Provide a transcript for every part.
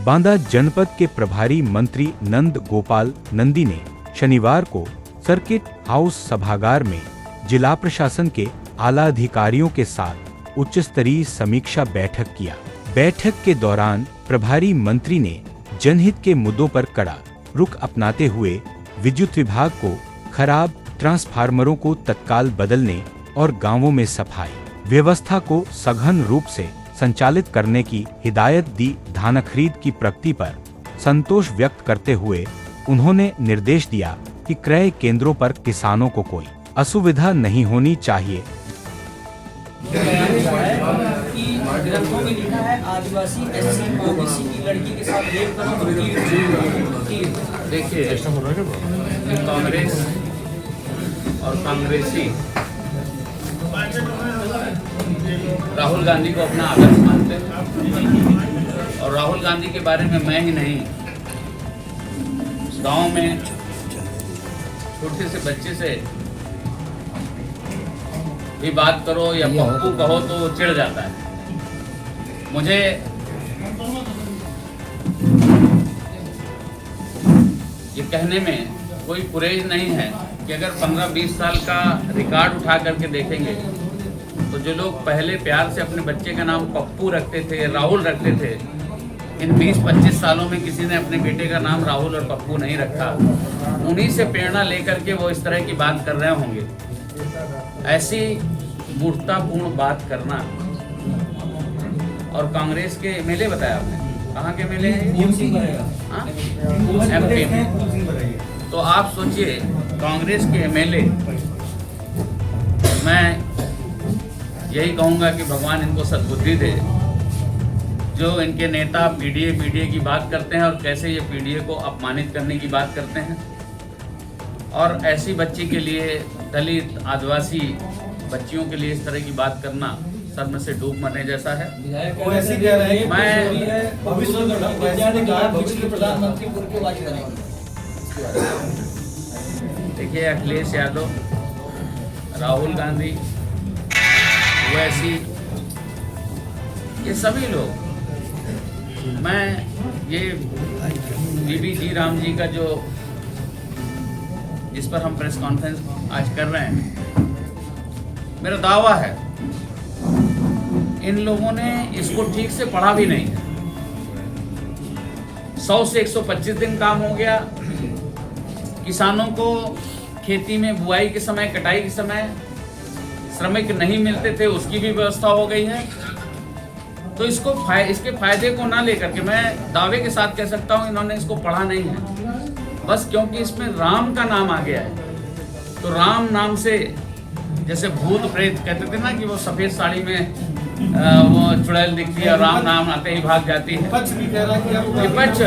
बांदा जनपद के प्रभारी मंत्री नंद गोपाल नंदी ने शनिवार को सर्किट हाउस सभागार में जिला प्रशासन के आला अधिकारियों के साथ उच्च स्तरीय समीक्षा बैठक किया। बैठक के दौरान प्रभारी मंत्री ने जनहित के मुद्दों पर कड़ा रुख अपनाते हुए विद्युत विभाग को खराब ट्रांसफार्मरों को तत्काल बदलने और गांवों में सफाई व्यवस्था को सघन रूप से संचालित करने की हिदायत दी। धान खरीद की प्रगति पर संतोष व्यक्त करते हुए उन्होंने निर्देश दिया कि क्रय केंद्रों पर किसानों को कोई असुविधा नहीं होनी चाहिए। ग्रंथों में लिखा है आदिवासी एससी ओबीसी की लड़की के साथ रेप करना। देखिए, कांग्रेस और कांग्रेसी राहुल गांधी को अपना आदर्श मानते हैं और राहुल गांधी के बारे में मैं ही नहीं, गांव में छोटे से बच्चे से भी बात करो या पप्पू कहो तो वो चिढ़ जाता है। मुझे ये कहने में कोई गुरेज नहीं है कि अगर 15-20 साल का रिकॉर्ड उठा करके देखेंगे तो जो लोग पहले प्यार से अपने बच्चे का नाम पप्पू रखते थे, राहुल रखते थे, इन 20-25 सालों में किसी ने अपने बेटे का नाम राहुल और पप्पू नहीं रखा। उन्हीं से प्रेरणा लेकर के वो इस तरह की बात कर रहे होंगे। ऐसी मूर्खतापूर्ण बात करना। और कांग्रेस के एमएलए बताया आपने, कहाँ के एमएलए हैं? एमपी में। तो आप सोचिए, कांग्रेस के एमएलए, मैं यही कहूँगा कि भगवान इनको सद्बुद्धि दे, जो इनके नेता पीडीए की बात करते हैं और कैसे ये पीडीए को अपमानित करने की बात करते हैं। और ऐसी बच्ची के लिए, दलित आदिवासी बच्चियों के लिए इस तरह की बात करना शर्म से डूब मरने जैसा है। देखिए, अखिलेश यादव, राहुल गांधी, वैसी ये सभी लोग, मैं ये बीबी जी राम जी का जो जिस पर हम प्रेस कॉन्फ्रेंस आज कर रहे हैं, मेरा दावा है इन लोगों ने इसको ठीक से पढ़ा भी नहीं है। 100 से 125 दिन काम हो गया। किसानों को खेती में बुआई के समय, कटाई के समय श्रमिक नहीं मिलते थे, उसकी भी व्यवस्था हो गई है। तो इसके फायदे को ना लेकर के मैं दावे के साथ कह सकता हूँ इन्होंने इसको पढ़ा नहीं है। बस क्योंकि इसमें राम का नाम आ गया है, तो राम नाम से जैसे भूत प्रेत कहते थे ना कि वो सफेद साड़ी में वो चुड़ैल दिखती है और राम नाम आते ही भाग जाती है। विपक्ष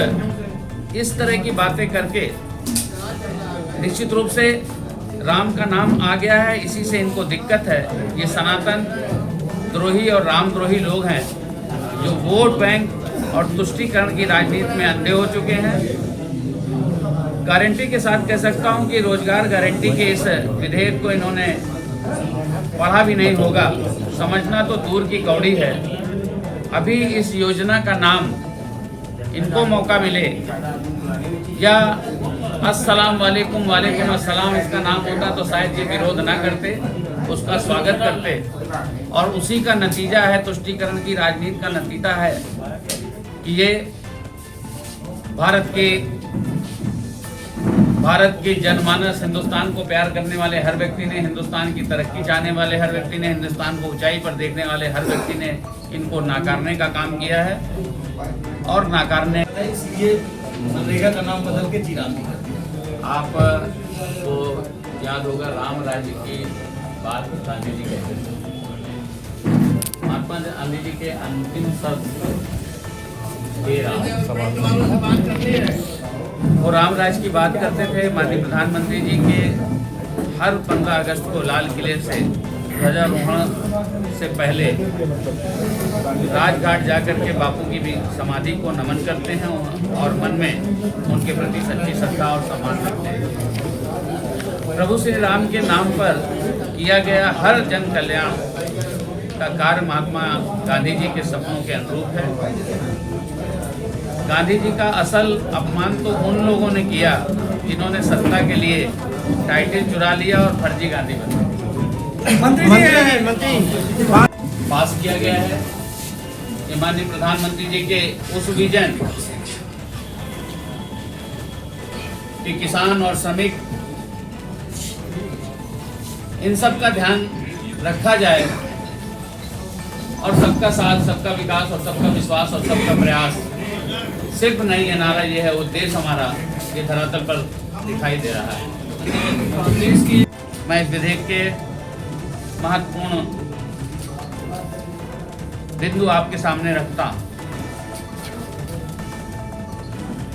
इस तरह की बातें करके निश्चित रूप से राम का नाम आ गया है, इसी से इनको दिक्कत है। ये सनातन द्रोही और राम द्रोही लोग हैं जो वोट बैंक और तुष्टीकरण की राजनीति में अंधे हो चुके हैं। गारंटी के साथ कह सकता हूं कि रोजगार गारंटी के इस विधेयक को इन्होंने पढ़ा भी नहीं होगा, समझना तो दूर की कौड़ी है। अभी इस योजना का नाम इनको मौका मिले या अस्सलाम वालेकुम वालेकुम अस्सलाम इसका नाम होता तो शायद ये विरोध ना करते, उसका स्वागत करते। और उसी का नतीजा है, तुष्टीकरण की राजनीति का नतीजा है कि ये भारत के जनमानस, हिंदुस्तान को प्यार करने वाले हर व्यक्ति ने, हिंदुस्तान की तरक्की चाहने वाले हर व्यक्ति ने, हिंदुस्तान को ऊंचाई पर देखने वाले हर व्यक्ति ने इनको नाकारने का काम किया है। और नाकारने इसलिए मनरेगा का नाम बदल के जीरा आपको याद होगा, राम राज्य की बात गांधी जी कहते थे। महात्मा गांधी जी के अंतिम शब्द वो राम राज्य की बात करते थे। माननीय प्रधानमंत्री जी के हर 15 अगस्त को लाल किले से ध्वजारोहण से पहले राजघाट जाकर के बापू की भी समाधि को नमन करते हैं और मन में उनके प्रति सच्ची श्रद्धा और सम्मान रखते हैं। प्रभु श्री राम के नाम पर किया गया हर जन कल्याण का कार्य महात्मा गांधी जी के सपनों के अनुरूप है। गांधी जी का असल अपमान तो उन लोगों ने किया जिन्होंने सत्ता के लिए टाइटल चुरा लिया और फर्जी गांधी बना। पास किया गया है कि माननीय प्रधानमंत्री जी के उस विजन कि किसान और श्रमिक इन सब का ध्यान रखा जाए और सबका साथ, सबका विकास और सबका विश्वास और सबका प्रयास सिर्फ नहीं है नारा, ये है उद्देश्य हमारा ये धरातल पर दिखाई दे रहा है। मैं इस विधेयक के महत्वपूर्ण बिंदु आपके सामने रखता हूं।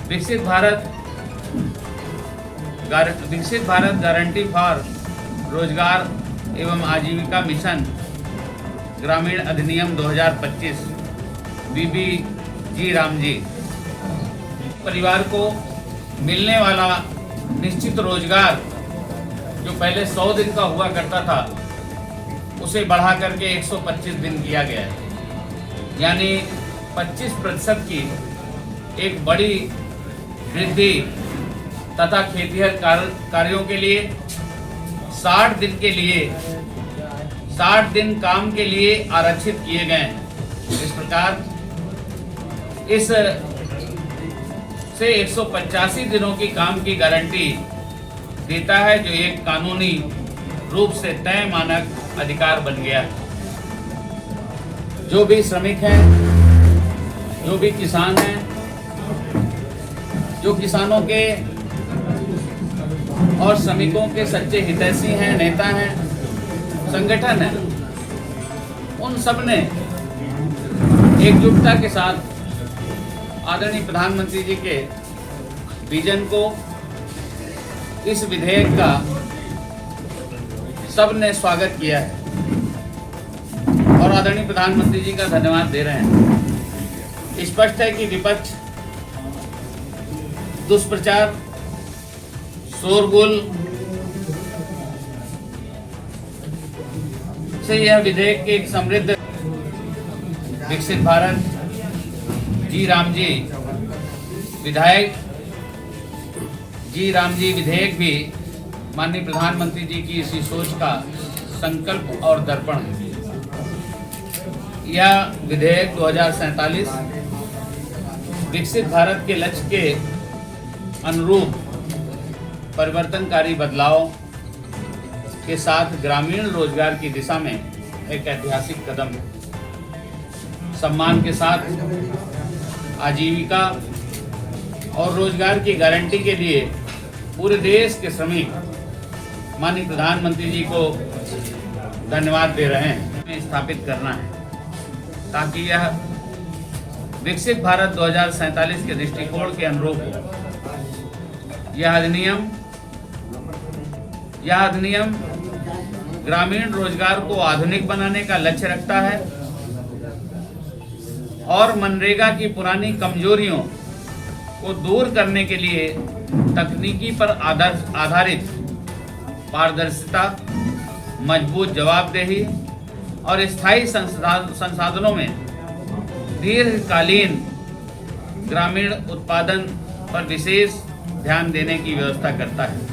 विकसित भारत गारंटी फॉर रोजगार एवं आजीविका मिशन ग्रामीण अधिनियम 2025 बीबीजी रामजी परिवार को मिलने वाला निश्चित रोजगार जो पहले 100 दिन का हुआ करता था उसे बढ़ा करके 125 दिन किया गया है, यानी 25% की एक बड़ी वृद्धि तथा खेतीहर कार्यों के लिए 60 दिन के लिए 60 दिन काम के लिए आरक्षित किए गए हैं। इस प्रकार इस से 185 दिनों की काम की गारंटी देता है, जो एक कानूनी रूप से तय मानक अधिकार बन गया है। जो भी श्रमिक हैं, जो भी किसान हैं, जो किसानों के और श्रमिकों के सच्चे हितैषी हैं, नेता हैं, संगठन है, उन सब ने एकजुटता के साथ आदरणीय प्रधानमंत्री जी के विजन को, इस विधेयक का सब ने स्वागत किया है और आदरणीय प्रधानमंत्री जी का धन्यवाद दे रहे हैं। स्पष्ट है कि विपक्ष दुष्प्रचार, शोरगुल से यह विधेयक के एक समृद्ध विकसित भारत जी रामजी विधेयक भी माननीय प्रधानमंत्री जी की इसी सोच का संकल्प और दर्पण है। यह विधेयक 2047 विकसित भारत के लक्ष्य के अनुरूप परिवर्तनकारी बदलाव के साथ ग्रामीण रोजगार की दिशा में एक ऐतिहासिक कदम है। सम्मान के साथ आजीविका और रोजगार की गारंटी के लिए पूरे देश के श्रमिक माननीय प्रधानमंत्री जी को धन्यवाद दे रहे हैं। स्थापित करना है ताकि यह विकसित भारत 2047 के दृष्टिकोण के अनुरूप हो। यह अधिनियम ग्रामीण रोजगार को आधुनिक बनाने का लक्ष्य रखता है और मनरेगा की पुरानी कमजोरियों को दूर करने के लिए तकनीकी पर आधारित पारदर्शिता, मजबूत जवाबदेही और स्थायी संसाधनों में दीर्घकालीन ग्रामीण उत्पादन पर विशेष ध्यान देने की व्यवस्था करता है।